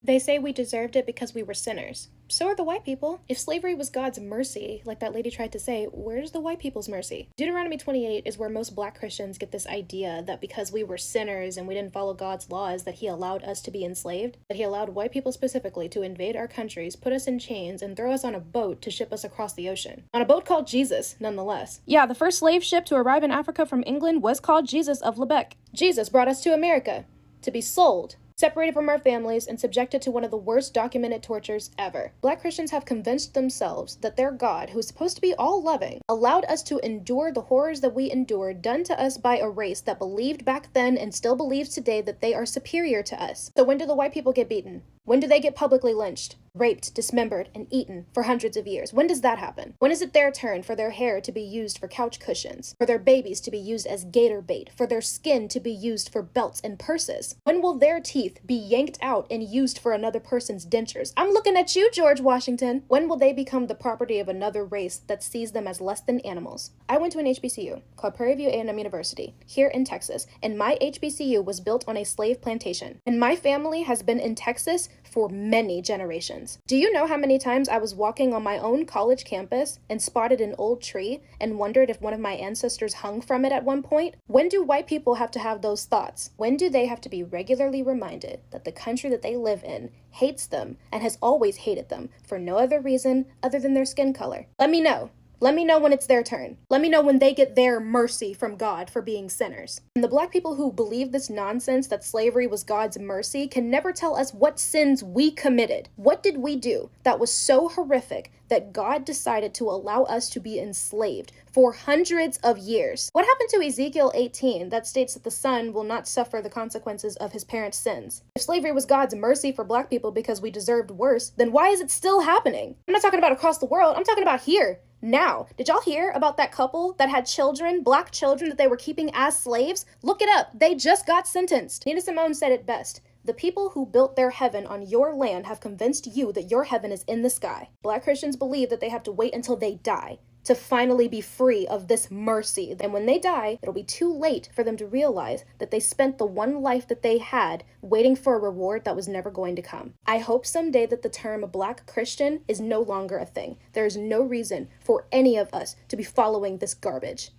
They say we deserved it because we were sinners. So are the white people. If slavery was God's mercy, like that lady tried to say, where's the white people's mercy? Deuteronomy 28 is where most black Christians get this idea that because we were sinners and we didn't follow God's laws, that he allowed us to be enslaved, that he allowed white people specifically to invade our countries, put us in chains, and throw us on a boat to ship us across the ocean. On a boat called Jesus, nonetheless. Yeah, the first slave ship to arrive in Africa from England was called Jesus of Lebec. Jesus brought us to America to be sold, separated from our families, and subjected to one of the worst documented tortures ever. Black Christians have convinced themselves that their God, who is supposed to be all-loving, allowed us to endure the horrors that we endured done to us by a race that believed back then and still believes today that they are superior to us. So when do the white people get beaten? When do they get publicly lynched, raped, dismembered, and eaten for hundreds of years? When does that happen? When is it their turn for their hair to be used for couch cushions, for their babies to be used as gator bait, for their skin to be used for belts and purses? When will their teeth be yanked out and used for another person's dentures? I'm looking at you, George Washington. When will they become the property of another race that sees them as less than animals? I went to an HBCU called Prairie View A&M University here in Texas, and my HBCU was built on a slave plantation. And my family has been in Texas for many generations. Do you know how many times I was walking on my own college campus and spotted an old tree and wondered if one of my ancestors hung from it at one point? When do white people have to have those thoughts? When do they have to be regularly reminded that the country that they live in hates them and has always hated them for no other reason other than their skin color? Let me know. Let me know when it's their turn. Let me know when they get their mercy from God for being sinners. And the black people who believe this nonsense that slavery was God's mercy can never tell us what sins we committed. What did we do that was so horrific that God decided to allow us to be enslaved for hundreds of years? What happened to Ezekiel 18 that states that the son will not suffer the consequences of his parents' sins? If slavery was God's mercy for black people because we deserved worse, then why is it still happening? I'm not talking about across the world. I'm talking about here. Now, did y'all hear about that couple that had children, black children, that they were keeping as slaves? Look it up. They just got sentenced. Nina Simone said it best. The people who built their heaven on your land have convinced you that your heaven is in the sky. Black Christians believe that they have to wait until they die to finally be free of this mercy. And when they die, it'll be too late for them to realize that they spent the one life that they had waiting for a reward that was never going to come. I hope someday that the term Black Christian is no longer a thing. There is no reason for any of us to be following this garbage.